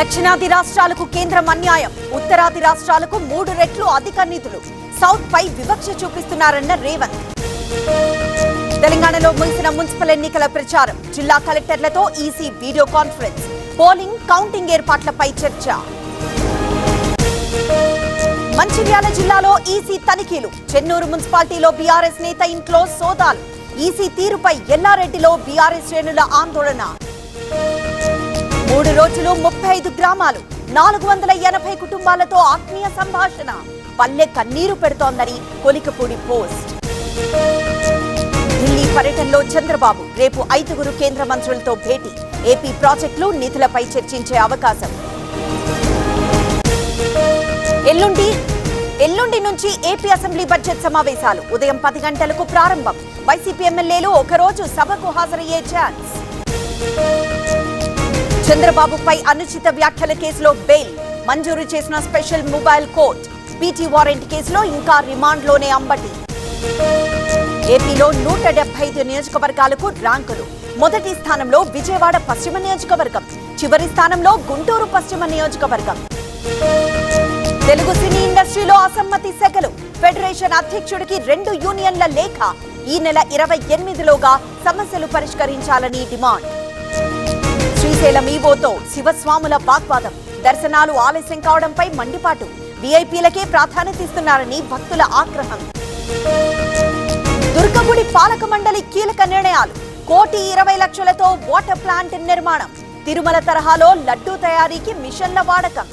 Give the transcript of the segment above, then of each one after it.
దక్షిణాది రాష్ట్రాలకు కేంద్రం అన్యాయం, ఉత్తరాది రాష్ట్రాలకు 3 రెట్లు అధిక నిధులు, సౌత్ పై వివక్ష చూపిస్తున్నారన్న రేవంత్. తెలంగాణలో ముగిసిన మున్సిపల్ ఎన్నికల ప్రచారం, జిల్లా కలెక్టర్లతో EC video conference, polling counting ఏర్పాట్లపై చర్చ. మంచిర్యాల జిల్లాలో ఈసీ తనిఖీలు, చెన్నూరు మున్సిపాలిటీలో బీఆర్ఎస్ నేత ఇంట్లో సోదాలు, ఈసీ తీరుపై ఎల్లారెడ్డిలో బీఆర్ఎస్ శ్రేణుల ఆందోళన. 3 రోజులు 35 గ్రామాలు, 480 కుటుంబాలతో ఆత్మీయ సంభాషణ, పల్లె కన్నీరు పెడుతోందని కొలికపూడి పోస్ట్. ఢిల్లీ పర్యటనలో చంద్రబాబు, రేపు 5 కేంద్ర మంత్రులతో భేటీ, ఏపీ ప్రాజెక్టులు నిధులపై చర్చించే అవకాశం. ఎల్లుండి నుంచి ఏపీ అసెంబ్లీ బడ్జెట్ సమావేశాలు, ఉదయం 10 గంటలకు ప్రారంభం. వైసీపీ ఎమ్మెల్యేలు ఒకరోజు సభకు హాజరయ్యే ఛాన్స్. చంద్రబాబుపై అనుచిత వ్యాఖ్యల కేసులో బెయిల్ మంజూరు చేసిన special mobile court, PT warrant కేసులో ఇంకా రిమాండ్లోనే అంబటి. ఏపీలో 175 నియోజకవర్గాలకు ర్యాంకులు, మొదటి స్థానంలో విజయవాడ పశ్చిమ నియోజకవర్గం, చివరి స్థానంలో గుంటూరు పశ్చిమ నియోజకవర్గం. తెలుగు సినీ ఇండస్ట్రీలో అసమ్మతి సెగలు, ఫెడరేషన్ అధ్యక్షుడికి 2 యూనియన్ల లేఖ, ఈ నెల 28లోగా సమస్యలు పరిష్కరించాలని డిమాండ్. శ్రీశైలం ఈవోతో శివస్వాముల వాగ్వాదం, దర్శనాలు ఆలస్యం కావడంపై మండిపాటు, వీఐపీలకే ప్రాధాన్యత ఇస్తున్నారని భక్తుల ఆగ్రహం. దుర్గగుడి పాలక మండలి కీలక నిర్ణయాలు, 1,20,00,000తో వాటర్ ప్లాంట్ నిర్మాణం, తిరుమల తరహాలో లడ్డూ తయారీకి మిషన్ల వాడకం.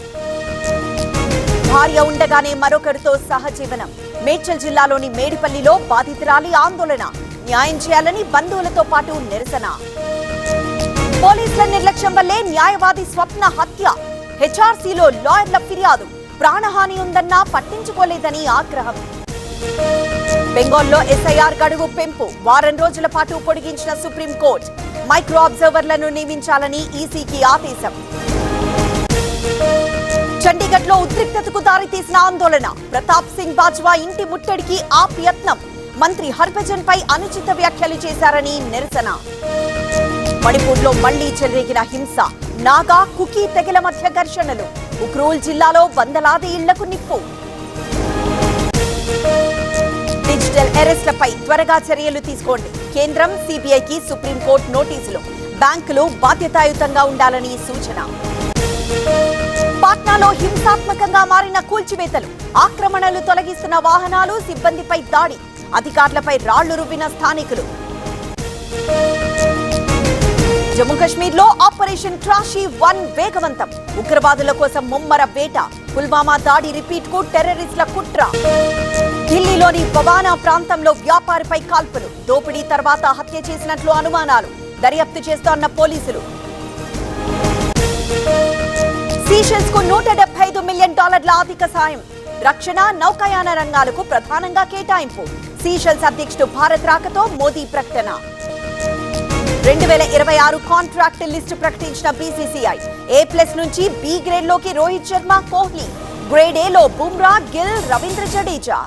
భార్య ఉండగానే మరొకరితో సహజీవనం, మేడ్చల్ జిల్లాలోని మేడిపల్లిలో బాధితురాలి ఆందోళన, న్యాయం చేయాలని బంధువులతో పాటు నిరసన. పోలీసుల నిర్లక్ష్యం వల్లే న్యాయవాది స్వప్న హత్య, హెచ్ఆర్సీలో లాయర్ల ఫిర్యాదు, ప్రాణహాని ఉందన్నా పట్టించుకోలేదని ఆగ్రహం. బెంగాల్లో ఎస్ఐఆర్ గడువు పెంపు, వారం రోజుల పాటు పొడిగించిన సుప్రీంకోర్టు, మైక్రో అబ్జర్వర్లను నియమించాలని ఈసీకి ఆదేశం. చండీగఢ్ లో ఉద్రిక్తతకు దారితీసిన ఆందోళన, ప్రతాప్ సింగ్ బాజ్వా ఇంటి ముట్టడికి ఆప్ యత్నం, మంత్రి హర్భజన్ పై అనుచిత వ్యాఖ్యలు చేశారని నిరసన. మణిపూర్లో మళ్లీ చెలరేగిన హింస, నాగా కుకీ తెగల మధ్య ఘర్షణలు, ఉక్రూల్ జిల్లాలో వందలాది ఇళ్లకు నిప్పు. డిజిటల్ అరెస్ట్లపై త్వరగా చర్యలు తీసుకోండి, కేంద్రం సిబిఐకి సుప్రీంకోర్టు నోటీసులు, బ్యాంకులు బాధ్యతాయుతంగా ఉండాలని సూచన. పాట్నాలో హింసాత్మకంగా మారిన కూల్చివేతలు, ఆక్రమణలు తొలగిస్తున్న వాహనాలు, సిబ్బందిపై దాడి, అధికారులపై రాళ్లు రువ్విన స్థానికులు. జమ్మూ కశ్మీర్లో ఆపరేషన్ ట్రాషీ 1 వేగవంతం, ఉగ్రవాదుల కోసం ముమ్మర వేట, పుల్వామా దాడి రిపీట్ కు టెర్రరిస్టుల కుట్ర. ఢిల్లీలోని బవానా ప్రాంతంలో వ్యాపారిపై కాల్పులు, దోపిడీ తర్వాత హత్య చేసినట్లు అనుమానాలు, దర్యాప్తు చేస్తోన్న పోలీసులు. సీషెల్స్ కు $175 మిలియన్ ఆర్థిక సాయం, రక్షణ నౌకాయాన రంగాలకు ప్రధానంగా కేటాయింపు, సీషెల్స్ అధ్యక్షుడు భారత్ రాకతో మోదీ ప్రకటన. 2026 కాంట్రాక్ట్ లిస్టు ప్రకటించిన బీసీసీఐ, A+ నుంచి B గ్రేడ్ లోకి రోహిత్ శర్మ, కోహ్లీ, గ్రేడ్ A లో బుమ్రా, గిల్, రవీంద్ర జడేజా.